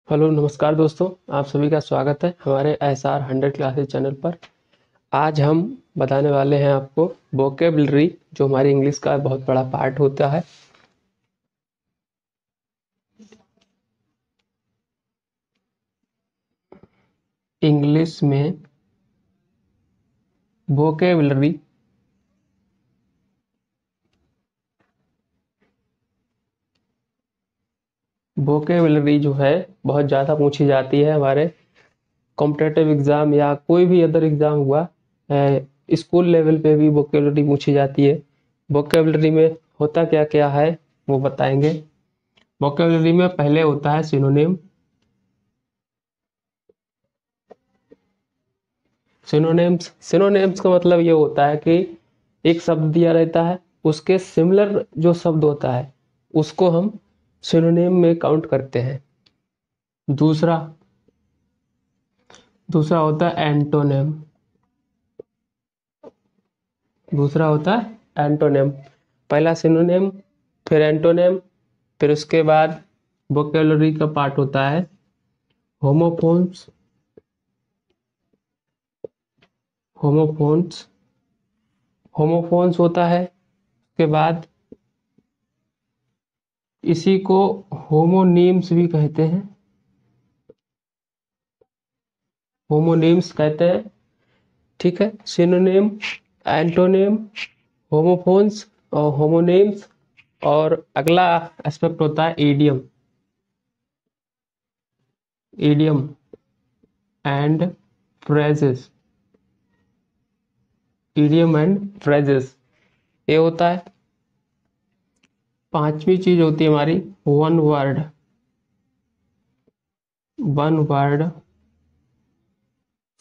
Hello नमस्कार दोस्तों, आप सभी का स्वागत है हमारे एसआर 100 क्लासेस चैनल पर। आज हम बताने वाले हैं आपको वोकेबलरी, जो हमारी इंग्लिश का बहुत बड़ा पार्ट होता है। इंग्लिश में वोकेबलरी जो है बहुत ज़्यादा पूछी जाती है हमारे कॉम्पिटिटिव एग्ज़ाम या कोई भी अदर एग्ज़ाम हुआ स्कूल लेवल पे भी वोकेबलरी पूछी जाती है। वोकेबलरी में होता क्या क्या है वो बताएंगे। वोकेबलरी में पहले होता है सिनोनिम। सिनोनिम्स का मतलब ये होता है कि एक शब्द दिया रहता है, उसके सिमिलर जो शब्द होता है उसको हम सिनोनिम में काउंट करते हैं। दूसरा होता है एंटोनिम। पहला सिनोनिम, फिर एंटोनिम, फिर उसके बाद वोकेबलरी का पार्ट होता है होमोफोन्स। होमोफोन्स होता है। उसके बाद इसी को होमोनीम्स भी कहते हैं। ठीक है। सिनोनिम, एंटोनिम, होमोफोन्स और होमोनिम्स। और अगला एस्पेक्ट होता है इडियम एंड फ्रेजेस। ये होता है। पांचवी चीज होती है हमारी वन वर्ड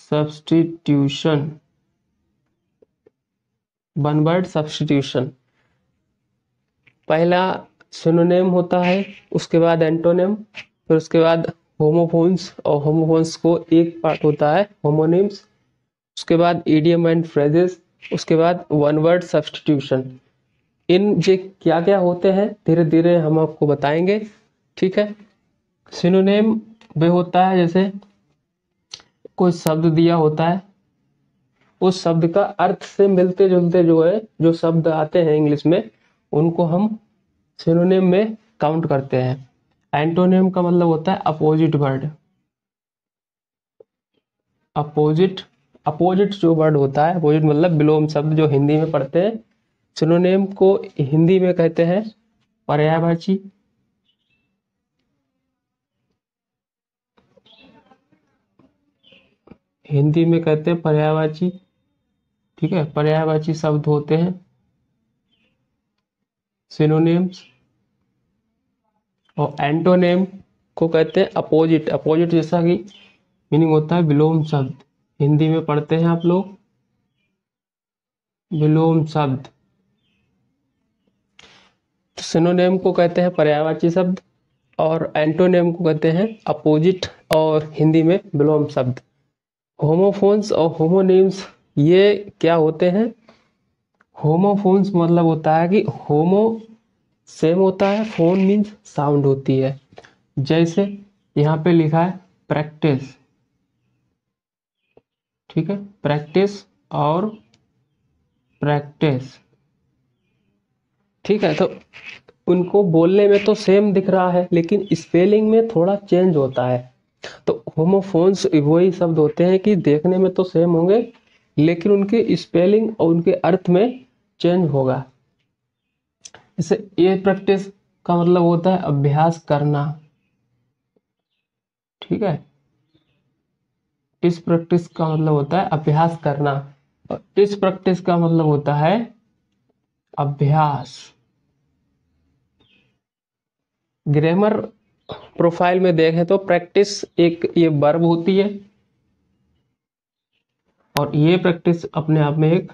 सब्स्टिट्यूशन। पहला सिनोनिम होता है, उसके बाद एंटोनिम, फिर उसके बाद होमोफोन्स, और होमोफोन्स को एक पार्ट होता है होमोनिम्स। उसके बाद इडियम एंड फ्रेजेस, उसके बाद वन वर्ड सब्स्टिट्यूशन। इन ये क्या क्या होते हैं धीरे धीरे हम आपको बताएंगे। ठीक है। सिनोनिम वे होता है जैसे कोई शब्द दिया होता है, उस शब्द का अर्थ से मिलते जुलते जो शब्द आते हैं इंग्लिश में, उनको हम सिनोनिम में काउंट करते हैं। एंटोनिम का मतलब होता है अपोजिट वर्ड। अपोजिट जो वर्ड होता है, अपोजिट मतलब विलोम शब्द जो हिंदी में पढ़ते हैं। सिनोनिम को हिंदी में कहते हैं पर्यायवाची। ठीक है, पर्यायवाची शब्द होते हैं सिनोनिम्स। और एंटोनिम को कहते हैं अपोजिट जैसा कि मीनिंग होता है विलोम शब्द। हिंदी में पढ़ते हैं आप लोग विलोम शब्द। सिनोनिम को कहते हैं पर्यायवाची शब्द और एंटोनिम को कहते हैं अपोजिट और हिंदी में विलोम शब्द। होमोफोन्स और होमोनिम्स ये क्या होते हैं? होमोफोन्स मतलब होता है कि होमो सेम होता है, फोन मीन्स साउंड होती है। जैसे यहाँ पे लिखा है प्रैक्टिस। ठीक है, प्रैक्टिस और प्रैक्टिस। ठीक है, तो उनको बोलने में तो सेम दिख रहा है लेकिन स्पेलिंग में थोड़ा चेंज होता है। तो होमोफोन्स वही शब्द होते हैं कि देखने में तो सेम होंगे लेकिन उनके स्पेलिंग और उनके अर्थ में चेंज होगा। जैसे ये प्रैक्टिस का मतलब होता है अभ्यास करना। ठीक है, इस प्रैक्टिस का मतलब होता है अभ्यास करना और इस प्रैक्टिस का मतलब होता है अभ्यास। ग्रामर प्रोफाइल में देखें तो प्रैक्टिस एक ये वर्ब होती है और ये प्रैक्टिस अपने आप में एक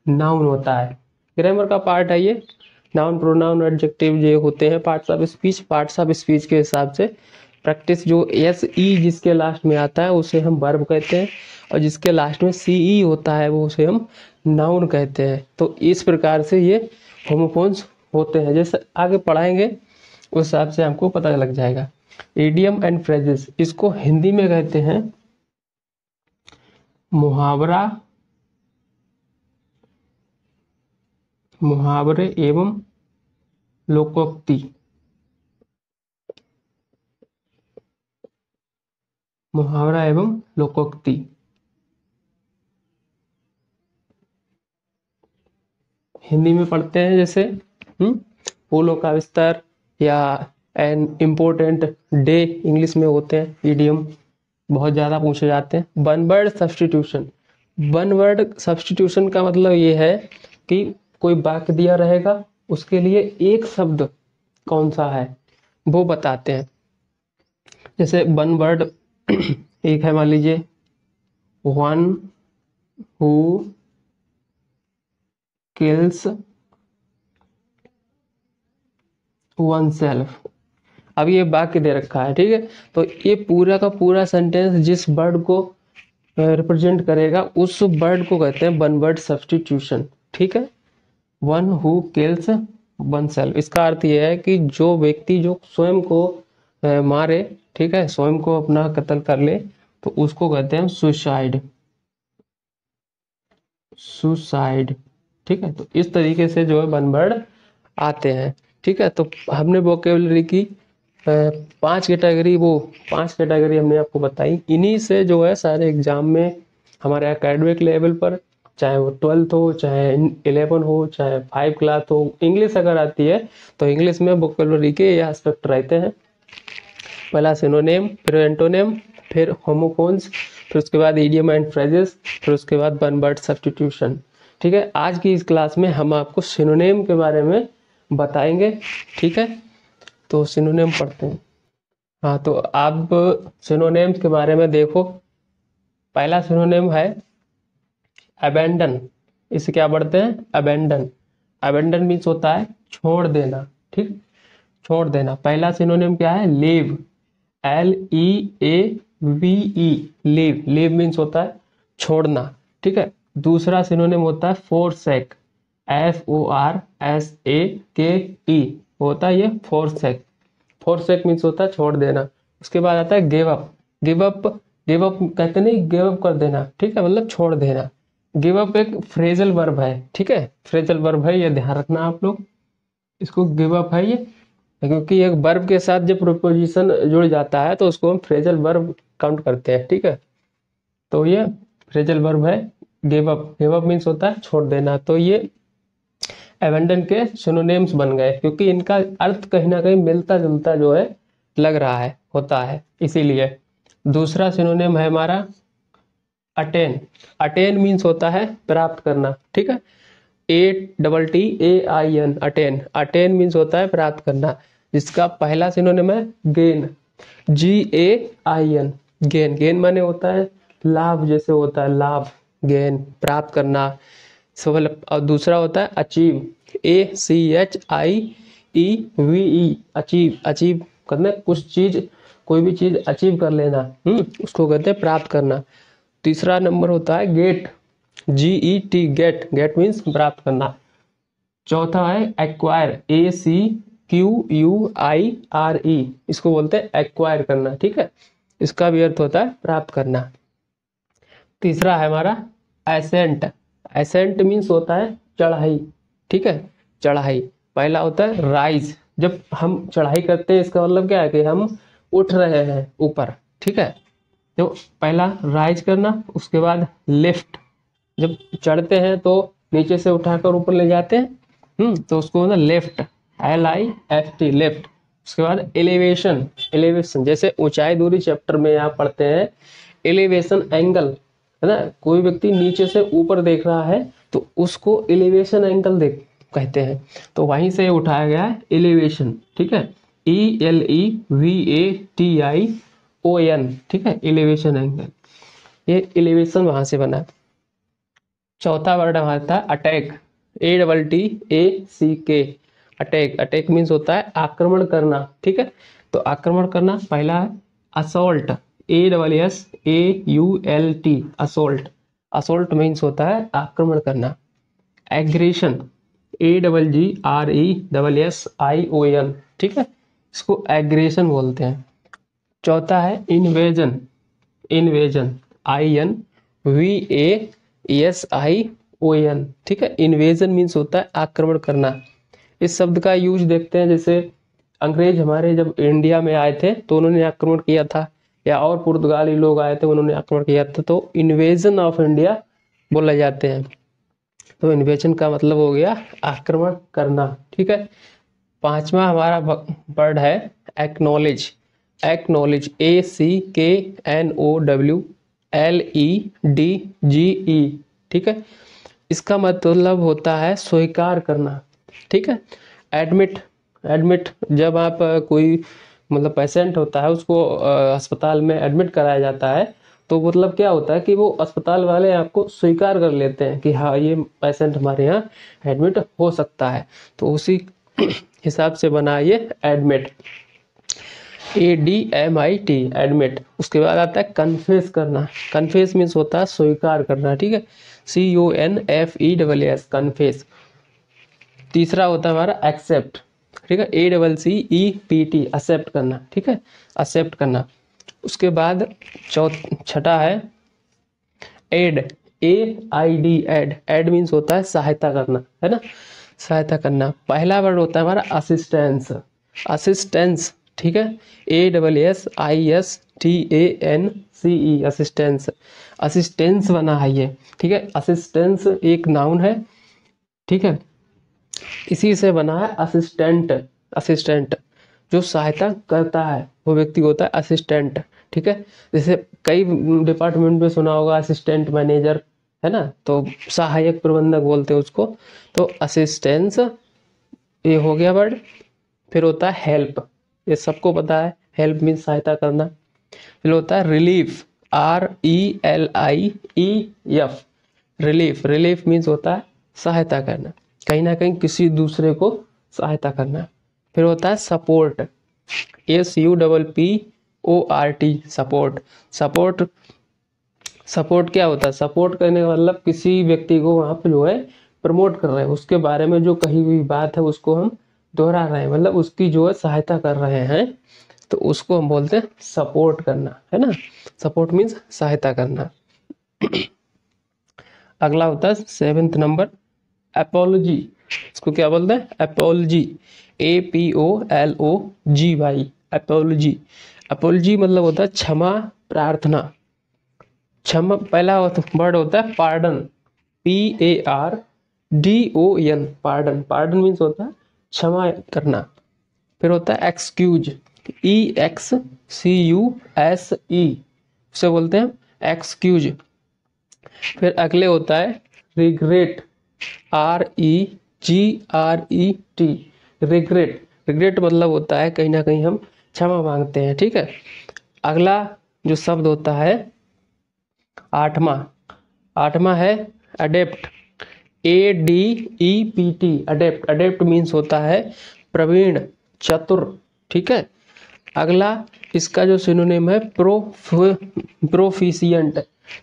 नाउन होता है। ग्रामर का पार्ट है ये। नाउन, प्रोनाउन, एडजेक्टिव ये होते हैं पार्ट्स ऑफ स्पीच के हिसाब से। प्रैक्टिस जो एस ई जिसके लास्ट में आता है उसे हम वर्ब कहते हैं और जिसके लास्ट में सी ई होता है वो उसे हम नाउन कहते हैं। तो इस प्रकार से ये होमोफोन्स होते हैं। जैसे आगे पढ़ाएंगे उस हिसाब से हमको पता लग जाएगा। इडियम एंड फ्रेजेस, इसको हिंदी में कहते हैं मुहावरा, मुहावरे एवं लोकोक्ति, मुहावरा एवं लोकोक्ति। हिंदी में पढ़ते हैं जैसे फूलों का विस्तार या एन इम्पोर्टेंट डे, इंग्लिश में होते हैं इडियम, बहुत ज़्यादा पूछे जाते हैं। One word substitution, one word substitution का मतलब ये है कि कोई वाक्य दिया रहेगा, उसके लिए एक शब्द कौन सा है वो बताते हैं। जैसे वन वर्ड एक है, मान लीजिए one who kills one self. अब ये वाक्य दे रखा है, ठीक है, तो ये पूरा का पूरा सेंटेंस जिस वर्ड को रिप्रेजेंट करेगा उस वर्ड को कहते हैं वन वर्ड सब्स्टिट्यूशन, ठीक है। One who kills one self, इसका अर्थ यह है कि जो व्यक्ति जो स्वयं को मारे, ठीक है, स्वयं को अपना कत्ल कर ले, तो उसको कहते हैं सुसाइड, सुसाइड, ठीक है। तो इस तरीके से जो है वन वर्ड आते हैं, ठीक है। तो हमने वोकेबलरी की 5 कैटेगरी, वो 5 कैटेगरी हमने आपको बताई। इन्हीं से जो है सारे एग्जाम में हमारे एकेडमिक लेवल पर, चाहे वो 12th हो, चाहे 11 हो, चाहे 5 क्लास हो, इंग्लिश अगर आती है तो इंग्लिश में वोकेबलरी के ये एस्पेक्ट रहते हैं। पहला सिनोनिम, फिर एंटोनिम, फिर होमोफोन्स, फिर उसके बाद इडियम एंड फ्रेजेस, फिर उसके बाद वन वर्ड सब्स्टिट्यूशन, ठीक है। आज की इस क्लास में हम आपको सिनोनिम के बारे में बताएंगे, ठीक है। तो सिनोनिम पढ़ते हैं। हाँ, तो आप सिनोनिम्स के बारे में देखो। पहला सिनोनिम है अबेंडन, इसे क्या पढ़ते हैं, अबेंडन। अबेंडन मीन्स होता है छोड़ देना, ठीक, छोड़ देना। पहला सिनोनिम क्या है, leave, LEAVE, leave, leave means होता है छोड़ना, ठीक है। दूसरा सिनोनिम होता है फोरसेक, FORSAKE, होता है ये फोरसेक, फोरसेक मीन्स होता है छोड़ देना। उसके बाद आता है give up, give up, give up कहते नहीं, गिव अप कर देना, ठीक है, मतलब छोड़ देना। गिव अप एक फ्रेजल वर्ब है, ठीक है, फ्रेजल वर्ब है, ये ध्यान रखना आप लोग, इसको गिव अप है ये, क्योंकि एक वर्ब के साथ जब प्रीपोजिशन जुड़ जाता है तो उसको हम फ्रेजल वर्ब काउंट करते हैं, ठीक है। तो ये फ्रेजल वर्ब है give up, give up means होता है छोड़ देना। तो ये एबेंडन के सिनोनिम्स बन गए, क्योंकि इनका अर्थ कहीं ना कहीं मिलता जुलता जो है लग रहा है, होता है, इसीलिए। दूसरा सिनोनिम है हमारा अटेन, अटेन मीन्स होता है प्राप्त करना, ठीक है, ATTAIN, अटेन, अटेन मीन्स होता है प्राप्त करना। जिसका पहला सिनोनिम है गेन, GAIN, गेन, गेन माने होता है लाभ, जैसे होता है लाभ, गेन, प्राप्त करना। और दूसरा होता है अचीव, ACHIEVE, अचीव, अचीव करना, कुछ चीज, कोई भी चीज अचीव कर लेना, उसको कहते हैं प्राप्त करना। तीसरा नंबर होता है get, GET, get, get means प्राप्त करना। चौथा है एक्वायर, ACQUIRE, इसको बोलते हैं एक्वायर करना, ठीक है, इसका भी अर्थ होता है प्राप्त करना। तीसरा है हमारा एसेंट, एसेंट मीन्स होता है चढ़ाई, ठीक है, चढ़ाई। पहला होता है राइज, जब हम चढ़ाई करते हैं इसका मतलब क्या है कि हम उठ रहे हैं ऊपर, ठीक है। तो पहला राइज करना, उसके बाद लिफ्ट, जब चढ़ते हैं तो नीचे से उठाकर ऊपर ले जाते हैं, तो उसको ना लेफ्ट, LIFT, लेफ्ट। उसके बाद एलिवेशन, एलिवेशन जैसे ऊंचाई दूरी चैप्टर में आप पढ़ते हैं, एलिवेशन एंगल, है ना, कोई व्यक्ति नीचे से ऊपर देख रहा है तो उसको एलिवेशन एंगल देख कहते हैं, तो वहीं से उठाया गया है एलिवेशन, ठीक है, ELEVATION, ठीक है, एलिवेशन एंगल, ये एलिवेशन वहां से बना। चौथा वर्ड हमारा था attack, ATTACK, attack, attack means होता है आक्रमण करना, ठीक है। तो आक्रमण करना पहला है assault, ASSAULT, assault, assault means होता है आक्रमण करना। एग्रेशन, AGGRESSION, ठीक है, इसको एग्रेशन बोलते हैं। चौथा है इन्वेजन, इन्वेजन INVASION, ठीक है। इन्वेजन मीन्स होता है आक्रमण करना। इस शब्द का यूज देखते हैं, जैसे अंग्रेज हमारे जब इंडिया में आए थे तो उन्होंने आक्रमण किया था, या और पुर्तगाली लोग आए थे उन्होंने आक्रमण किया था, तो इन्वेजन ऑफ इंडिया बोला जाते हैं। तो इन्वेजन का मतलब हो गया आक्रमण करना, ठीक है। पांचवा हमारा वर्ड है एक्नॉलेज, एक्नॉलेज ACKNOWLEDGE, ठीक है। इसका मतलब होता है स्वीकार करना, ठीक है। एडमिट, एडमिट जब आप कोई मतलब पेशेंट होता है उसको अस्पताल में एडमिट कराया जाता है, तो मतलब क्या होता है कि वो अस्पताल वाले आपको स्वीकार कर लेते हैं कि हाँ ये पेशेंट हमारे यहाँ एडमिट हो सकता है, तो उसी हिसाब से बना ये एडमिट, ADMIT, एडमिट। उसके बाद आता है कन्फेस करना, कन्फेस मीन्स होता है स्वीकार करना, ठीक है। CONFESS, confess. तीसरा होता है हमारा एक्सेप्ट, ठीक है, ACCEPT, एक्सेप्ट करना, ठीक है, एक्सेप्ट करना। उसके बाद छठा है aid, AID, aid, aid means होता है सहायता करना, है ना, सहायता करना। पहला वर्ड होता है हमारा असिस्टेंस, असिस्टेंस, ठीक है, ASSISTANCE, असिस्टेंस, असिस्टेंस बना है ये, ठीक है। असिस्टेंस एक नाउन है, ठीक है, इसी से बना है असिस्टेंट, असिस्टेंट जो सहायता करता है वो व्यक्ति होता है असिस्टेंट, ठीक है। जैसे कई डिपार्टमेंट में सुना होगा असिस्टेंट मैनेजर, है ना, तो सहायक प्रबंधक बोलते हैं उसको। तो असिस्टेंस ये हो गया वर्ड। फिर होता है हेल्प, ये सबको पता है, हेल्प मीन्स सहायता करना। फिर होता है relief, RELIEF, relief, relief means होता है सहायता करना, कहीं ना कहीं किसी दूसरे को सहायता करना। फिर होता है support, SUPPORT, support, support, support क्या होता है, सपोर्ट करने का मतलब किसी व्यक्ति को वहाँ पे जो है प्रमोट कर रहे हैं, उसके बारे में जो कही हुई बात है उसको हम दोहरा रहे हैं, मतलब उसकी जो है सहायता कर रहे हैं, तो उसको हम बोलते हैं सपोर्ट करना, है ना। सपोर्ट मीन्स सहायता करना। अगला होता है 7th नंबर एपोलॉजी, इसको क्या बोलते हैं, एपोलॉजी, APOLOGY, एपोलॉजी। एपोलॉजी मतलब होता है क्षमा प्रार्थना, क्षमा। पहला वर्ड होता है pardon, PARDON, pardon, pardon means होता है क्षमा करना। फिर होता है एक्सक्यूज, EXCUSE, उसे बोलते हैं एक्सक्यूज। फिर अगले होता है रिग्रेट, REGRET, रिग्रेट, रिग्रेट मतलब होता है कहीं ना कहीं हम क्षमा मांगते हैं, ठीक है। अगला जो शब्द होता है आठवां, आठवां है adapt, ADEPT, adapt, adapt means होता है प्रवीण, चतुर, ठीक है। अगला इसका जो सिनोनिम है प्रोफिशिएंट,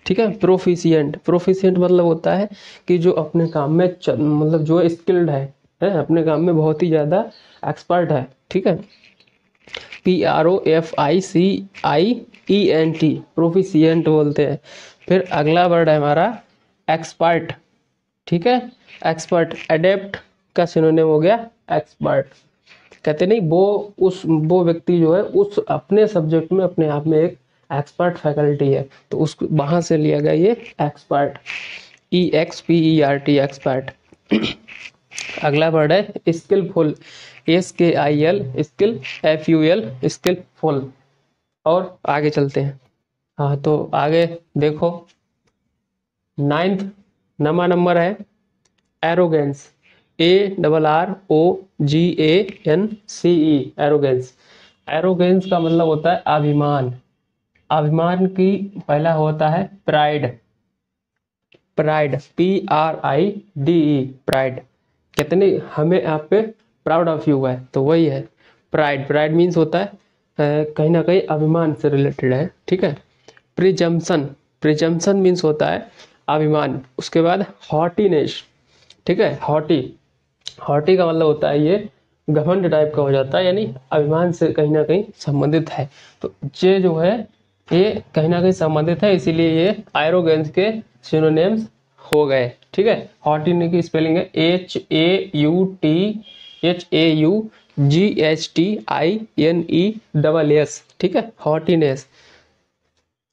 ठीक है, प्रोफिशिएंट, प्रोफिशिएंट मतलब होता है कि जो अपने काम में मतलब जो स्किल्ड है अपने काम में बहुत ही ज़्यादा एक्सपर्ट है, ठीक है। PROFICIENT, प्रोफिशिएंट बोलते हैं। फिर अगला वर्ड है हमारा एक्सपर्ट, ठीक है, एक्सपर्ट। एडेप्ट का सिनोनिम हो गया एक्सपर्ट, कहते नहीं वो व्यक्ति जो है उस अपने सब्जेक्ट में अपने आप में एक एक्सपर्ट फैकल्टी है, तो उस वहां से लिया गया ये एक्सपर्ट, EXPERT, एक्सपर्ट। अगला वर्ड है skilful, SKIL, skill, FUL, skilful. और आगे चलते हैं, हाँ तो आगे देखो 9th नंबर है एरोगेंस, ARROGANCE, एरोगेंस। एरोगेंस का मतलब होता है अभिमान, अभिमान की पहला होता है प्राइड, प्राइड, PRIDE, प्राइड, कितने हमें आप पे प्राउड ऑफ यू है, तो वही है प्राइड। प्राइड मीन्स होता है कहीं ना कहीं अभिमान से रिलेटेड है, ठीक है। प्रिजम्पशन, प्रिजम्पशन मीन्स होता है अभिमान। उसके बाद हॉटीनेस, ठीक है, हॉटी, हॉटी का मतलब होता है ये घमंड टाइप का हो जाता है, यानी अभिमान से कहीं ना कहीं संबंधित है। तो ये जो है ये कहीं ना कहीं संबंधित है, इसीलिए ये एरोगेंस के सिनोनिम्स हो गए। ठीक है, हॉटी की स्पेलिंग है HAUTHAUGHTINESS। ठीक है, हॉटीनेस।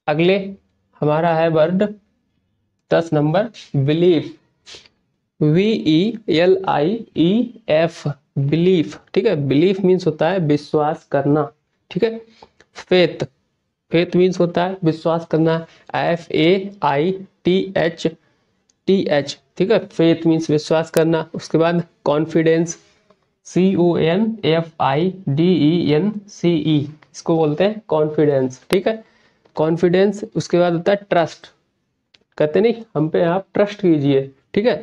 अगले हमारा है word 10 number belief, VELIEF, belief. ठीक है, बिलीफ मीन्स होता है विश्वास करना। ठीक है, फेथ, फेथ मीन्स होता है विश्वास करना, FAITH। ठीक है, फेथ मीन्स विश्वास करना। उसके बाद कॉन्फिडेंस, CONFIDENCE, इसको बोलते हैं कॉन्फिडेंस। ठीक है, कॉन्फिडेंस। उसके बाद होता है ट्रस्ट, कहते नहीं हम पे आप ट्रस्ट कीजिए। ठीक है,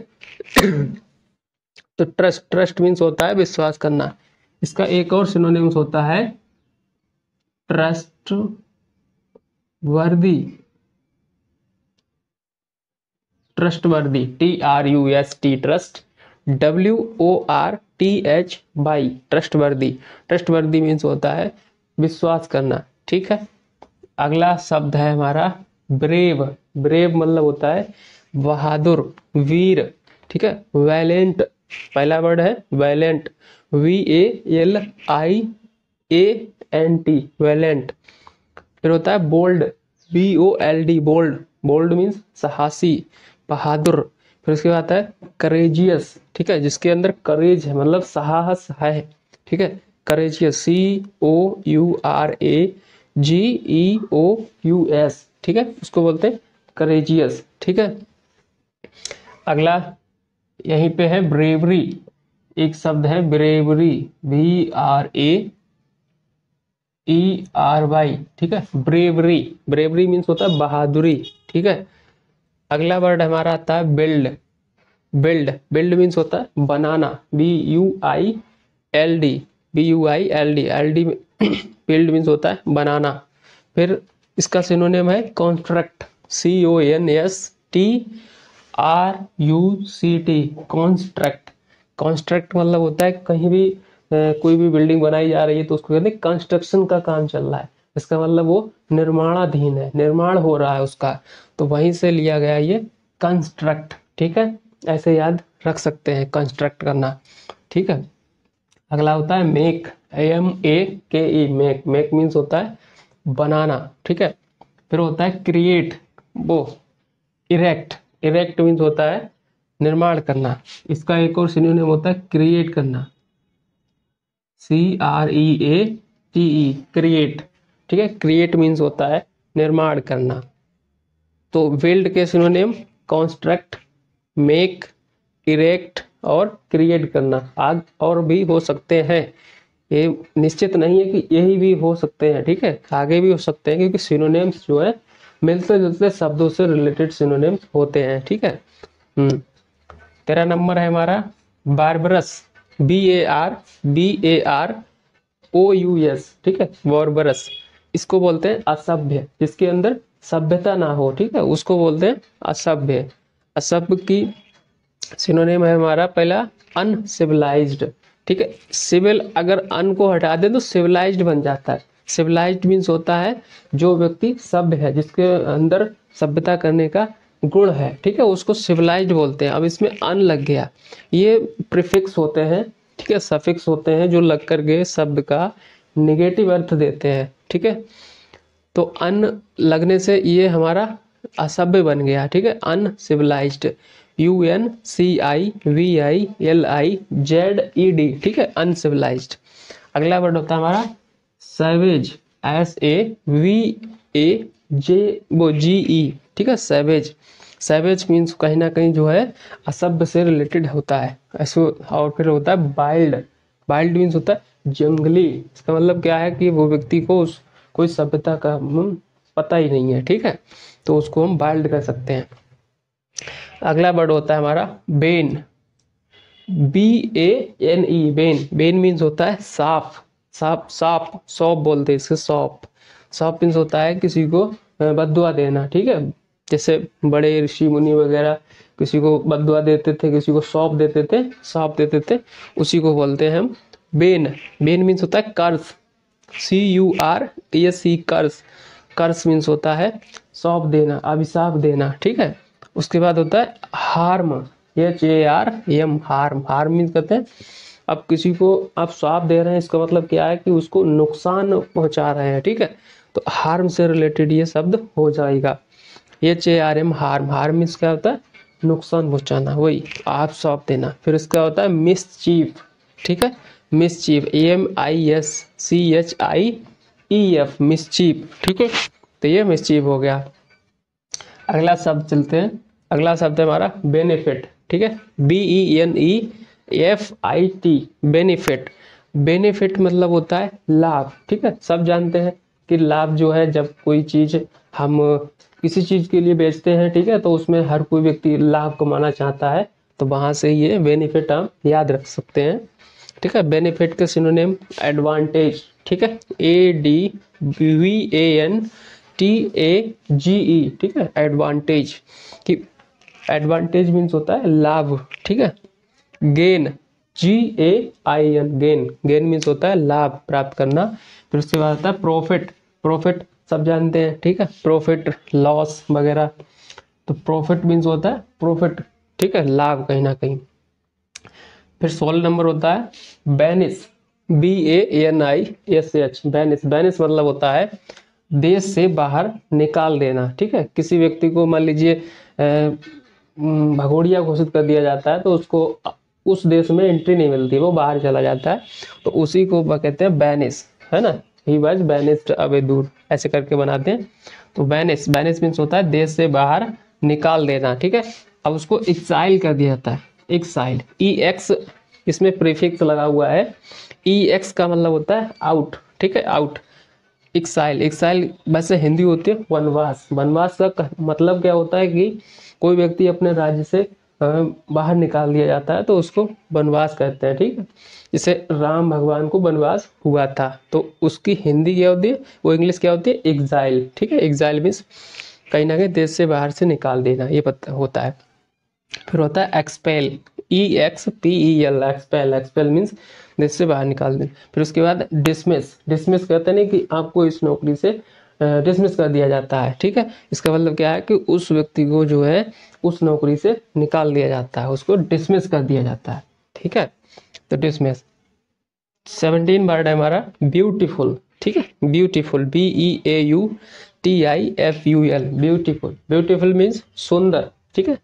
तो ट्रस्ट, ट्रस्ट मीन्स होता है विश्वास करना। इसका एक और सिनोनिम्स होता है ट्रस्ट वर्दी, ट्रस्ट वर्दी, TRUST, trust, WORTH by, trust वर्दी। ट्रस्ट वर्दी मीन्स होता है विश्वास करना। ठीक है, अगला शब्द है हमारा ब्रेव, ब्रेव मतलब होता है बहादुर, वीर। ठीक है, वैलेंट, पहला वर्ड है वैलेंट, VALIANT, वैलेंट। फिर होता है bold, BOLD, bold, bold means साहसी, बहादुर। फिर उसके बाद है करेजियस। ठीक है, जिसके अंदर करेज है मतलब साहस है। ठीक है, करेजियस, COURAGEOUS। ठीक है, उसको बोलते हैं करेजियस। ठीक है, अगला यहीं पे है ब्रेवरी, एक शब्द है ब्रेवरी, BRAERY। ठीक है, ब्रेवरी, ब्रेवरी मीन्स होता है बहादुरी। ठीक है, अगला वर्ड हमारा आता है बिल्ड, बिल्ड, बिल्ड मीन्स होता है बनाना, BUILD, BUILD, बिल्ड मीन्स होता है बनाना। फिर इसका सिनोनिम है कॉन्स्ट्रक्ट, CONSTRUCT, कॉन्स्ट्रक्ट। कॉन्स्ट्रक्ट मतलब होता है कहीं भी कोई भी बिल्डिंग बनाई जा रही है तो उसको कहते हैं कंस्ट्रक्शन का काम चल रहा है, इसका मतलब वो निर्माणाधीन है, निर्माण हो रहा है उसका, तो वहीं से लिया गया ये कंस्ट्रक्ट। ठीक है, ऐसे याद रख सकते हैं कंस्ट्रक्ट करना। ठीक है, अगला होता है make, AMAKE, make, make means होता है बनाना। ठीक है, फिर होता है क्रिएट, वो इरेक्ट, इरेक्ट मीन्स होता है निर्माण करना, इसका एक और सिनोनिम होता है क्रिएट करना, CREATE, क्रिएट। ठीक है, क्रिएट मीन्स होता है निर्माण करना। तो बिल्ड के सिनोनिम कंस्ट्रक्ट, मेक, इरेक्ट और क्रिएट करना। आग और भी हो सकते हैं, ये निश्चित नहीं है कि यही भी हो सकते हैं। ठीक है, आगे भी हो सकते हैं, क्योंकि सिनोनिम्स जो है मिलते जुलते शब्दों से रिलेटेड सिनोनिम्स होते हैं। ठीक है, 13 नंबर है हमारा बारबरस, BARBAROUS। ठीक है, बारबरस, इसको बोलते हैं असभ्य, जिसके अंदर सभ्यता ना हो। ठीक है, उसको बोलते हैं असभ्य। असभ्य की सिनोनिम है हमारा पहला अनसिविलाइज्ड। ठीक है, सिविल अगर अन को हटा दें तो सिविलाइज्ड बन जाता है। सिविलाइज्ड मीन्स होता है जो व्यक्ति सभ्य है, जिसके अंदर सभ्यता करने का गुण है। ठीक है, उसको सिविलाइज्ड बोलते हैं। अब इसमें अन लग गया, ये प्रीफिक्स होते हैं। ठीक है, सफिक्स होते हैं जो लग करके शब्द का निगेटिव अर्थ देते हैं। ठीक है, तो अन लगने से ये हमारा असभ्य बन गया। ठीक है, अनसिविलाइज्ड, UNCIVILIZED। ठीक है, अनसिविलाइज्ड। अगला वर्ड होता है हमारा सैवेज, SAVAGE। ठीक है, सैवेज, सैवेज मीन्स कहीं ना कहीं जो है असभ्य से रिलेटेड होता है ऐसे। और फिर होता है वाइल्ड, वाइल्ड मीन्स होता है जंगली, इसका मतलब क्या है कि वो व्यक्ति को उस कोई सभ्यता का पता ही नहीं है। ठीक है, तो उसको हम वाइल्ड कह सकते हैं। अगला वर्ड होता है हमारा Ben, BANE, Ben, Ben means होता है साफ, साफ, साफ, सौंप बोलते हैं इसके, सौंप। सौंप मीन्स होता है किसी को बद्दुआ देना। ठीक है, जैसे बड़े ऋषि मुनि वगैरह किसी को बद्दुआ देते थे, किसी को सौंप देते थे, सौंप देते थे, उसी को बोलते हैं हम बेन, बेन मीन्स होता है कर्स, CURSE, कर्स, कर्स मीन्स होता है सौंप देना, अभिशाप देना, ठीक है। उसके बाद होता है harm, HARM, harm, harm means कहते हैं अब किसी को आप श्राप दे रहे हैं, इसका मतलब क्या है कि उसको नुकसान पहुंचा रहे हैं, ठीक है। तो हार्म से रिलेटेड ये शब्द हो जाएगा, HARM, हार्म, हार्म मीन्स क्या होता है नुकसान पहुंचाना, वही आप श्राप देना। फिर इसका होता है मिसचीफ, ठीक है, मिसचीफ, MISCHIEF, मिसचीफ, ठीक है। तो ये मिसचीफ हो गया। अगला शब्द चलते हैं, अगला शब्द है हमारा बेनिफिट, ठीक है, BENEFIT, बेनिफिट। बेनिफिट मतलब होता है लाभ, ठीक है। सब जानते हैं कि लाभ जो है जब कोई चीज हम किसी चीज के लिए बेचते हैं, ठीक है, तो उसमें हर कोई व्यक्ति लाभ कमाना चाहता है, तो वहां से ये बेनिफिट हम याद रख सकते हैं, ठीक है। बेनिफिट के सिनोनिम एडवांटेज, ठीक है, ADVANTAGE, ठीक है, एडवांटेज कि एडवांटेज मीन्स होता है लाभ, ठीक है। Gain, GAIN, gain, gain means होता है लाभ प्राप्त करना। फिर उसके बाद आता है प्रॉफिट, प्रॉफिट सब जानते हैं, ठीक है, प्रॉफिट लॉस वगैरह, तो प्रॉफिट मीन्स होता है प्रॉफिट, ठीक है, लाभ कहीं ना कहीं। फिर 16 नंबर होता है बैनिश, BANISH, बैनिश, बैनिश मतलब होता है देश से बाहर निकाल देना, ठीक है। किसी व्यक्ति को मान लीजिए भगोड़िया घोषित कर दिया जाता है, तो उसको उस देश में एंट्री नहीं मिलती, वो बाहर चला जाता है, तो उसी को कहते हैं बैनिश, है ना, ही वाज बैनिस्ड अवे, दूर, ऐसे करके बनाते हैं। तो बैनिश, बैनिश मीन्स होता है देश से बाहर निकाल देना, ठीक है। अब उसको एक्साइल कर दिया जाता है, एक्साइल, EX इसमें प्रीफिक्स लगा हुआ है, EX का मतलब होता है आउट, ठीक है, आउट। एक्साइल, एक्साइल वैसे हिंदी होती है वनवास, वनवास का मतलब क्या होता है कि कोई व्यक्ति अपने राज्य से बाहर निकाल दिया जाता है, तो उसको वनवास कहते हैं, ठीक है। जैसे राम भगवान को वनवास हुआ था, तो उसकी हिंदी क्या होती है, वो इंग्लिश क्या होती है, एग्जाइल, ठीक है। एग्जाइल मीन्स कहीं ना कहीं देश से बाहर से निकाल देना, ये पता होता है। फिर होता है expel, EXPEL, expel, expel means देश से बाहर निकाल देना। फिर उसके बाद डिसमिस, डिसमिस कहते हैं कि आपको इस नौकरी से डिसमिस कर दिया जाता है, ठीक है। इसका मतलब क्या है कि उस व्यक्ति को जो है उस नौकरी से निकाल दिया जाता है, उसको डिसमिस कर दिया जाता है, ठीक है। तो डिसमिस। 17 वर्ड है हमारा ब्यूटीफुल, ठीक है, beautiful, BEAUTIFUL, beautiful, beautiful means सुंदर, ठीक है।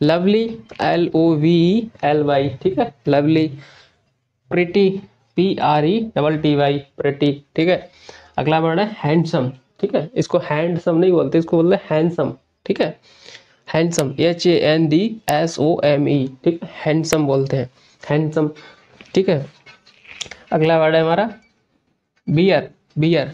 लवली, LOVELY, ठीक है, लवली। प्रिटी, PRETTY, प्रिटी, ठीक है। अगला वर्ड है हैंडसम, ठीक है, इसको हैंडसम नहीं बोलते, इसको बोलते हैं हैंडसम, ठीक है, हैंडसम, HANDSOME, ठीक है, हैंडसम बोलते हैं, हैंडसम, ठीक है। अगला वर्ड है हमारा bear, bear,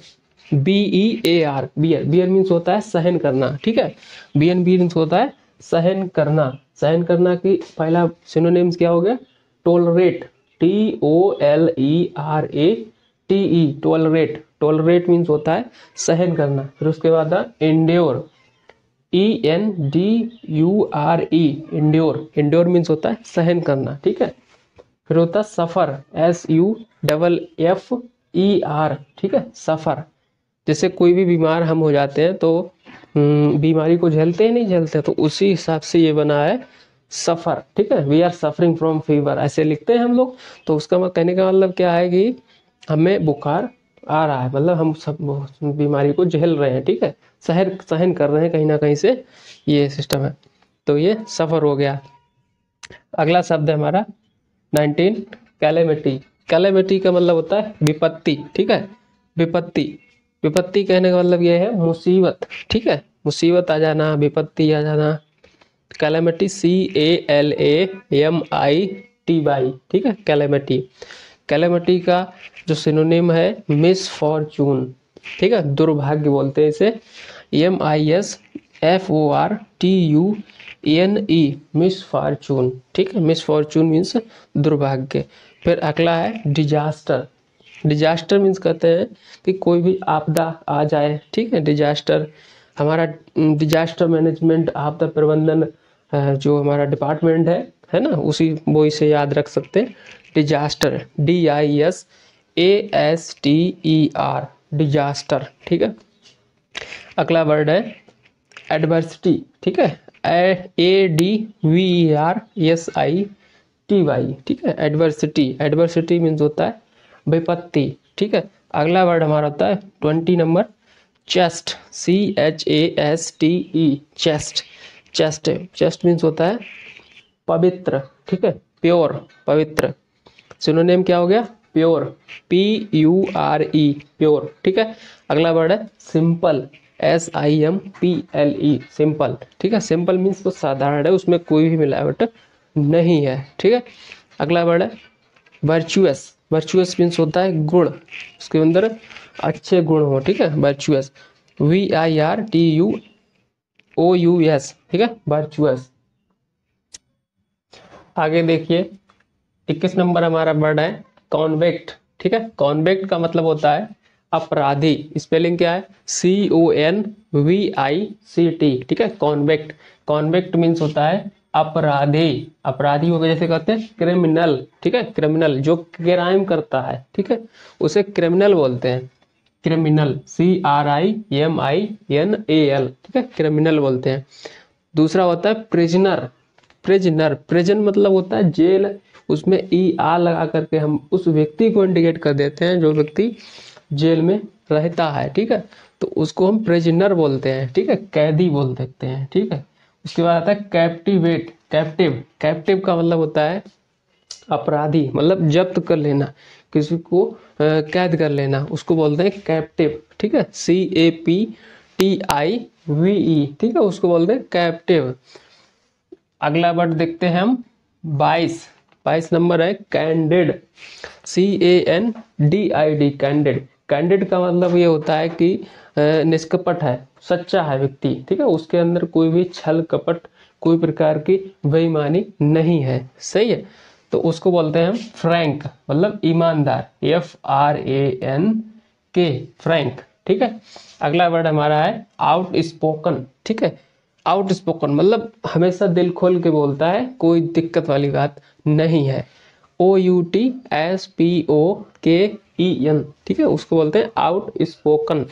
BEAR, bear, bear means होता है सहन करना, ठीक है। BNB मीन्स होता है सहन करना, सहन करना की पहला सिनोनिम्स क्या हो गया, tolerate, TOLERATE, tolerate, tolerate means होता है सहन करना। फिर उसके बाद endure, ENDURE, endure, endure means होता है सहन करना, ठीक है। फिर होता है सफर, SUFFER, ठीक है, सफर। जैसे कोई भी बीमार हम हो जाते हैं तो बीमारी को झेलते हैं नहीं झेलते, तो उसी हिसाब से ये बना है सफर, ठीक है। We are suffering from fever, ऐसे लिखते हैं हम लोग, तो उसका कहने का मतलब क्या है कि हमें बुखार आ रहा है, मतलब हम सब बीमारी को झेल रहे हैं, ठीक है, सहन सहन कर रहे हैं कहीं ना कहीं से, ये सिस्टम है। तो ये सफर हो गया। अगला शब्द है हमारा 19 कैलेमिटी, कैलेमिटी का मतलब होता है विपत्ति, ठीक है, विपत्ति, विपत्ति कहने का मतलब यह है मुसीबत, ठीक है, मुसीबत आ जाना, विपत्ति आ जाना। कैलेमिटी, CALAMITY, ठीक है, कैलेमिटी। कैलेमिटी का जो सिनोनिम है मिसफॉर्चून, ठीक है, दुर्भाग्य बोलते हैं इसे, MISFORTUNE, मिसफॉर्चून, ठीक है, मिसफॉर्चून मीन्स दुर्भाग्य। फिर अगला है डिजास्टर, डिजास्टर मीन्स कहते हैं कि कोई भी आपदा आ जाए, ठीक है, डिजास्टर। हमारा डिजास्टर मैनेजमेंट, आपदा प्रबंधन जो हमारा डिपार्टमेंट है ना, उसी वो इसे याद रख सकते हैं, डिजास्टर, DISASTER, डिजास्टर। ठीक है। अगला वर्ड है एडवर्सिटी। ठीक है, ADVERSITY। ठीक है, एडवर्सिटी, एडवर्सिटी मीन्स होता है विपत्ति। ठीक है। अगला वर्ड हमारा होता है 20 number chest, CHASTE, chest. Chest, chest means होता है पवित्र। ठीक है, प्योर, पवित्र। सिनोनिम क्या हो गया? Pure, PURE, pure. ठीक है। अगला वर्ड है सिंपल, SIMPLE, सिंपल। ठीक है, सिंपल मीन्स तो साधारण है, उसमें कोई भी मिलावट नहीं है। ठीक है। अगला वर्ड है वर्चुअस, वर्चुअस मीन्स होता है गुण, उसके अंदर अच्छे गुण हो। ठीक है, वर्चुअस, VIRTUOUS। ठीक है, वर्चुअस। आगे देखिए 21 नंबर हमारा वर्ड है कॉन्वेक्ट। ठीक है, कॉन्वेक्ट का मतलब होता है अपराधी। स्पेलिंग क्या है? CONVICT। ठीक है, कॉन्वेक्ट। कॉन्वेक्ट मीन्स होता है अपराधी। अपराधी हो गया, जैसे कहते हैं क्रिमिनल। ठीक है, क्रिमिनल जो क्राइम करता है, ठीक है, उसे क्रिमिनल बोलते हैं। Criminal, CRIMINAL। ठीक है, क्रिमिनल बोलते हैं। दूसरा होता है प्रिजनर। प्रिजनर, प्रिजन मतलब होता है जेल, उसमें ER लगा करके हम उस व्यक्ति को इंडिकेट कर देते हैं जो व्यक्ति जेल में रहता है। ठीक है, तो उसको हम प्रिजनर बोलते हैं। ठीक है, कैदी बोल देते हैं। ठीक है। उसके बाद आता है कैप्टिवेट, कैप्टिव। कैप्टिव का मतलब होता है अपराधी, मतलब जब्त कर लेना, किसी को कैद कर लेना, उसको बोलते हैं कैप्टिव। ठीक है, CAPTIVE। ठीक है, उसको बोलते हैं कैप्टिव। अगला वर्ड देखते हैं हम 22, 22 नंबर है कैंडिड, CANDID, कैंडिड। कैंडिड का मतलब ये होता है कि निष्कपट है, सच्चा है व्यक्ति। ठीक है, उसके अंदर कोई भी छल कपट, कोई प्रकार की बेईमानी नहीं है। सही है, तो उसको बोलते हैं हम फ्रैंक, मतलब ईमानदार, FRANK, फ्रैंक। ठीक है। अगला वर्ड हमारा है आउट स्पोकन। ठीक है, आउट स्पोकन मतलब हमेशा दिल खोल के बोलता है, कोई दिक्कत वाली बात नहीं है। OUTSPOKEN। ठीक है, उसको बोलते हैं आउट स्पोकन।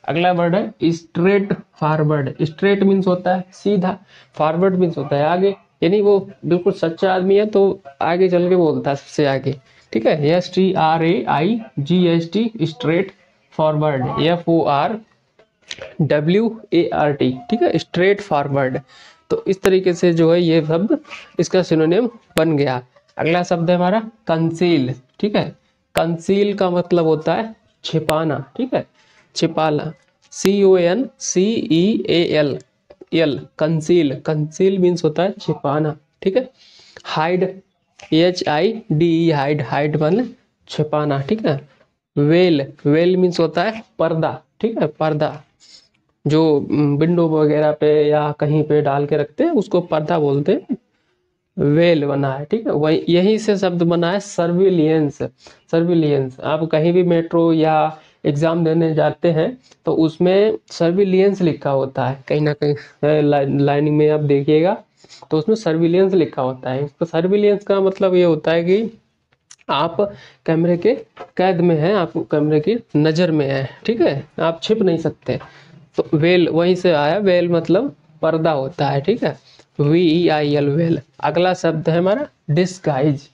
अगला वर्ड है स्ट्रेट फॉरवर्ड। स्ट्रेट मीन्स होता है सीधा, फॉरवर्ड मीन्स होता है आगे, यानी वो बिल्कुल सच्चा आदमी है तो आगे चल के बोलता है सबसे आगे। ठीक है, STRAIGST, स्ट्रेट फॉरवर्ड, FORWARD। ठीक है, स्ट्रेट फॉरवर्ड। तो इस तरीके से जो है ये शब्द इसका सिनोनिम बन गया। अगला शब्द है हमारा कंसील। ठीक है, कंसील का मतलब होता है छिपाना। ठीक है, छिपाना, CONCEAL, कंसील। कंसील मीन्स होता है छिपाना। ठीक है। हाइड, HIDE, हाइड, हाइड मतलब छिपाना। ठीक है। वेल, वेल मीन्स होता है पर्दा। ठीक है, पर्दा जो विंडो वगैरह पे या कहीं पे डाल के रखते हैं उसको पर्दा बोलते हैं। वेल बना है। ठीक है, वही यही से शब्द बना है सर्विलियंस। सर्विलियंस, आप कहीं भी मेट्रो या एग्जाम देने जाते हैं तो उसमें सर्विलियंस लिखा होता है, कहीं ना कहीं लाइनिंग में आप देखिएगा तो उसमें सर्विलियंस लिखा होता है। तो सर्विलियंस का मतलब ये होता है कि आप कैमरे के कैद में हैं, आप कैमरे की नज़र में हैं। ठीक है, आप छिप नहीं सकते। तो वेल वहीं से आया, वेल मतलब पर्दा होता है। ठीक है, VEIL, वेल। अगला शब्द है हमारा डिस्गाइज,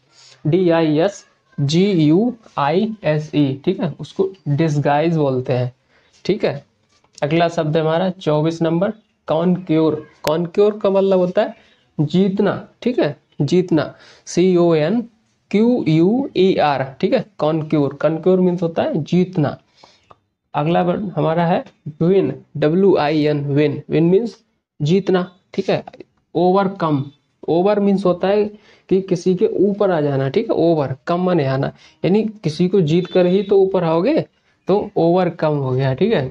DISGUISE। ठीक है, उसको डिस्गाइज बोलते हैं। ठीक है। अगला शब्द है हमारा 24 नंबर कॉनक्योर। कॉनक्योर का मतलब होता है जीतना। ठीक है, जीतना, CONQUER। ठीक है, कॉनक्योर। कॉनक्योर मीन्स होता है जीतना। अगला वर्ड हमारा है win, WIN, win. Win means जीतना। ठीक है। ओवरकम, ओवर मीन्स होता है कि किसी के ऊपर आ जाना। ठीक है, ओवर, कम माने आना, यानी किसी को जीत कर ही तो ऊपर आओगे, तो ओवरकम हो गया। ठीक है।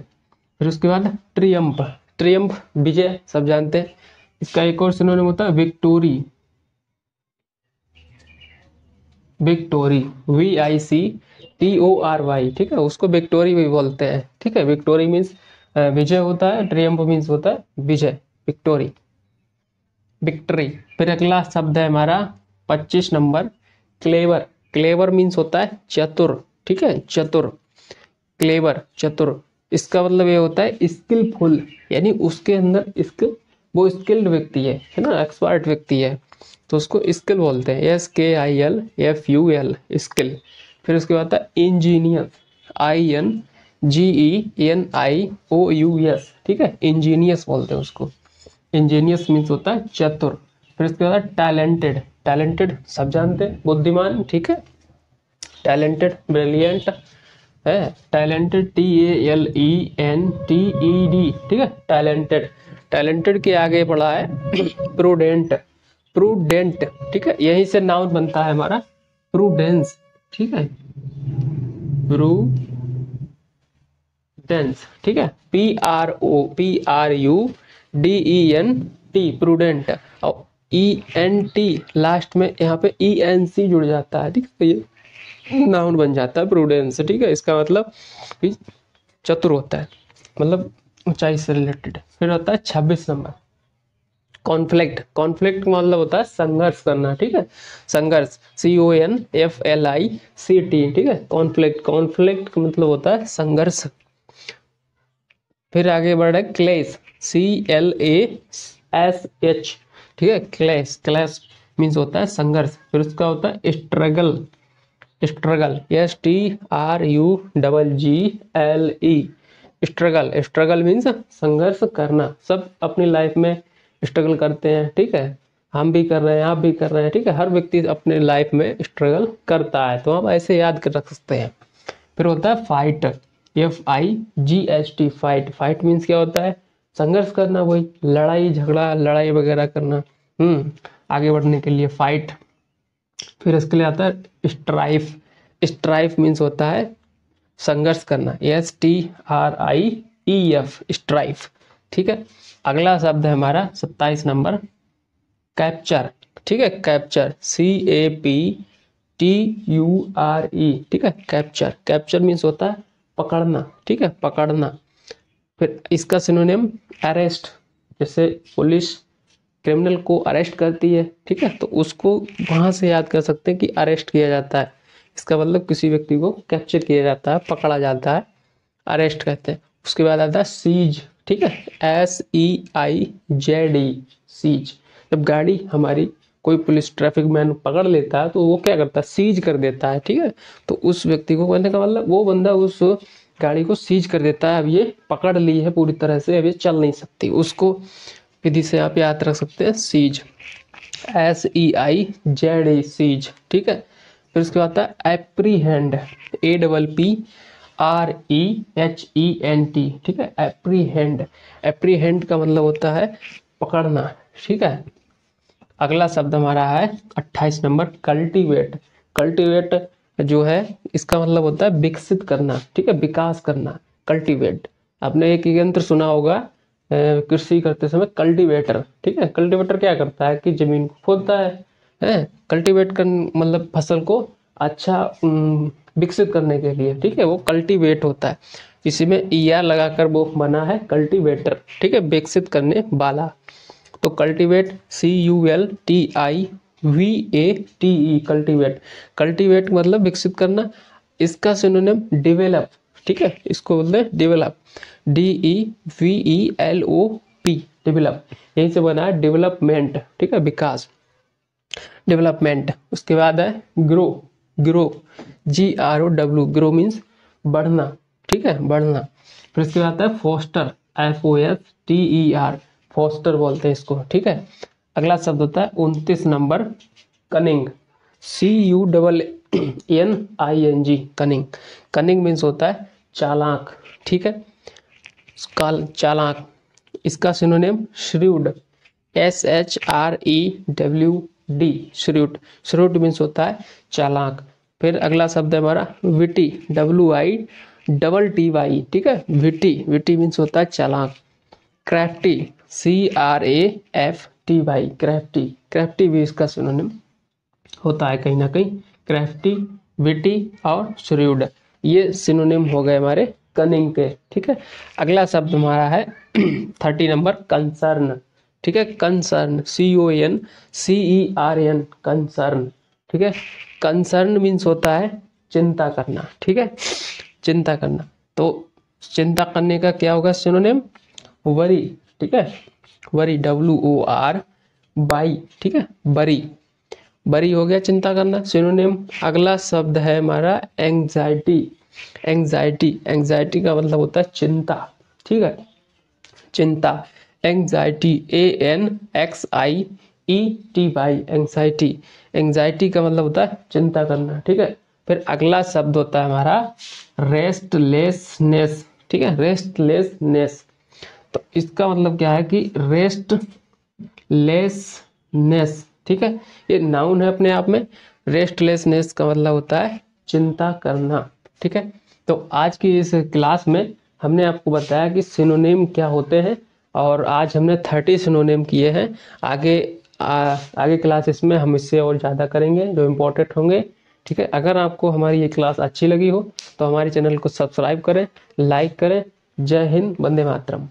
फिर उसके बाद ट्रियम्फ, ट्रियम्फ विजय, सब जानते हैं। इसका एक और सिनोनिम होता है विक्टोरी, विक्टोरी, VICTORY। ठीक है, उसको विक्टोरी भी बोलते हैं। ठीक है, विक्टोरी मीन्स विजय होता है, ट्रियम्फ मीन्स होता है विजय, विक्टोरी, विक्ट्री। फिर अगला शब्द है हमारा 25 नंबर क्लेवर। क्लेवर मीन्स होता है चतुर, ठीक है, चतुर, क्लेवर, चतुर। इसका मतलब ये होता है स्किलफुल, यानी उसके अंदर स्किल, वो स्किल्ड व्यक्ति है ना, एक्सपर्ट व्यक्ति है, तो उसको स्किल बोलते हैं, SKILFUL, स्किल। फिर उसके बाद आता है इंजीनियर, INGENIOUS, ठीक है, इंजीनियस बोलते हैं उसको, इंजीनियस मीन्स होता है चतुर। फिर उसके बाद टैलेंटेड, टैलेंटेड सब जानते हैं, बुद्धिमान, ठीक है, टैलेंटेड, ब्रिलियंट है, टैलेंटेड, TALENTED, ठीक है, टैलेंटेड। टैलेंटेड के आगे पड़ा है प्रूडेंट, प्रूडेंट, ठीक है, यहीं से नाउन बनता है हमारा प्रूडेंस, ठीक है, प्रूडेंस, ठीक है, PRUDENT, प्रूडेंट, और ENT लास्ट में यहाँ पे ENC जुड़ जाता है, ठीक है, ये नाउन बन जाता है प्रूडेंस, ठीक है। इसका मतलब कि चतुर होता है, मतलब ऊंचाई से रिलेटेड। फिर होता है 26 नंबर कॉन्फ्लिक्ट, कॉन्फ्लिक्ट मतलब होता है संघर्ष करना, ठीक है, संघर्ष, CONFLICT, ठीक है, कॉन्फ्लिक्ट, कॉन्फ्लिक्ट का मतलब होता है संघर्ष। फिर आगे बढ़ रहा है क्लेश, CLASH, ठीक है, क्लेश, क्लेश मीन्स होता है संघर्ष। फिर उसका होता है struggle, struggle, STRUGGLE, struggle, struggle means संघर्ष करना। सब अपनी लाइफ में स्ट्रगल करते हैं, ठीक है, हम भी कर रहे हैं, आप भी कर रहे हैं, ठीक है, हर व्यक्ति अपने लाइफ में स्ट्रगल करता है, तो हम ऐसे याद कर रख सकते हैं। फिर होता है fight, FIGHT, fight, fight means क्या होता है, संघर्ष करना, वही लड़ाई झगड़ा, लड़ाई वगैरह करना, आगे बढ़ने के लिए फाइट। फिर इसके लिए आता है स्ट्राइफ, स्ट्राइफ मीन्स होता है संघर्ष करना, STRIEF, स्ट्राइफ, ठीक है। अगला शब्द है हमारा 27 नंबर कैप्चर, ठीक है, कैप्चर, CAPTURE, ठीक है, कैप्चर, कैप्चर मीन्स होता है पकड़ना, ठीक है, पकड़ना। फिर इसका सिनोनिम अरेस्ट, जैसे पुलिस क्रिमिनल को अरेस्ट करती है, ठीक है, तो उसको वहां से याद कर सकते हैं कि अरेस्ट किया जाता है, इसका मतलब किसी व्यक्ति को कैप्चर किया जाता है, पकड़ा जाता है, अरेस्ट कहते हैं। उसके बाद आता है सीज, ठीक है, SEIZD, सीज। जब गाड़ी हमारी कोई पुलिस ट्रैफिक मैन पकड़ लेता है तो वो क्या करता है, सीज कर देता है, ठीक है, तो उस व्यक्ति को कहने का मतलब वो बंदा उस गाड़ी को सीज कर देता है, अब ये पकड़ ली है पूरी तरह से, अब ये चल नहीं सकती, उसको विधि से आप याद रख सकते हैं सीज, SEIZD, सीज, ठीक है। फिर उसके बाद आता है एप्रीहेंड, APPREHENT, ठीक है, एप्रीहेंड, एप्रीहेंड का मतलब होता है पकड़ना, ठीक है। अगला शब्द हमारा है 28 नंबर कल्टीवेट, कल्टीवेट जो है इसका मतलब होता है विकसित करना, ठीक है, विकास करना, कल्टीवेट। आपने एक यंत्र सुना होगा कृषि करते समय, कल्टीवेटर, ठीक है, कल्टीवेटर क्या करता है कि जमीन को खोदता है, कल्टीवेट कर मतलब फसल को अच्छा विकसित करने के लिए, ठीक है, वो कल्टीवेट होता है, इसी में ER लगाकर वो बना है कल्टीवेटर, ठीक है, विकसित करने वाला। तो कल्टीवेट, CULTIVATE, कल्टीवेट, कल्टीवेट मतलब विकसित करना। इसका सिनोनिम डेवलप, ठीक है, इसको बोलते हैं डेवलप, DEVELOP, डेवलप, यहीं से बना है डेवलपमेंट, ठीक है, विकास, डेवलपमेंट। उसके बाद है grow, grow, GROW, grow means बढ़ना, ठीक है, बढ़ना। फिर उसके बाद है फोस्टर, FOSTER, फोस्टर बोलते हैं इसको, ठीक है। अगला शब्द होता है 29 number cunning, CUNNING, cunning, cunning means होता है चालाक, ठीक है, चालाक। इसका synonym shrewd, SHREWD, shrewd, shrewd means होता है चालाक। फिर अगला शब्द है हमारा विटी, WITTY, ठीक है, विटी, विटी मीन्स होता है चालाक। क्राफ्टी, CRAFTY, क्राफ्टी, क्राफ्टी भी इसका सिनोनिम होता है कहीं ना कहीं, क्राफ्टी, विटी और श्रूड, ये सिनोनिम हो गए हमारे कनिंग के, ठीक है। अगला शब्द हमारा है 30 नंबर कंसर्न, ठीक है, कंसर्न, CONCERN, कंसर्न, ठीक है। कंसर्न मीन्स होता है चिंता करना, ठीक है, चिंता करना। तो चिंता करने का क्या होगा सिनोनिम, वरी, ठीक है, वरी, WOR बाई, ठीक है, बरी, बरी हो गया चिंता करना सिनोनिम। अगला शब्द है हमारा एंजाइटी, एंजाइटी, एंजाइटी का मतलब होता है चिंता, ठीक है, चिंता, एंजाइटी, ANXIETY, एंजाइटी, एंजाइटी का मतलब होता है चिंता करना, ठीक है। फिर अगला शब्द होता है हमारा रेस्टलेसनेस, ठीक है, रेस्टलेसनेस। तो इसका मतलब क्या है कि रेस्टलेसनेस, ठीक है, ये नाउन है अपने आप में। रेस्टलेसनेस का मतलब होता है चिंता करना, ठीक है। तो आज की इस क्लास में हमने आपको बताया कि सिनोनिम क्या होते हैं, और आज हमने 30 सिनोनिम किए हैं। आगे आगे क्लासेस में हम इससे और ज़्यादा करेंगे जो इम्पोर्टेंट होंगे, ठीक है। अगर आपको हमारी ये क्लास अच्छी लगी हो तो हमारे चैनल को सब्सक्राइब करें, लाइक करें। जय हिंद, वंदे मातरम।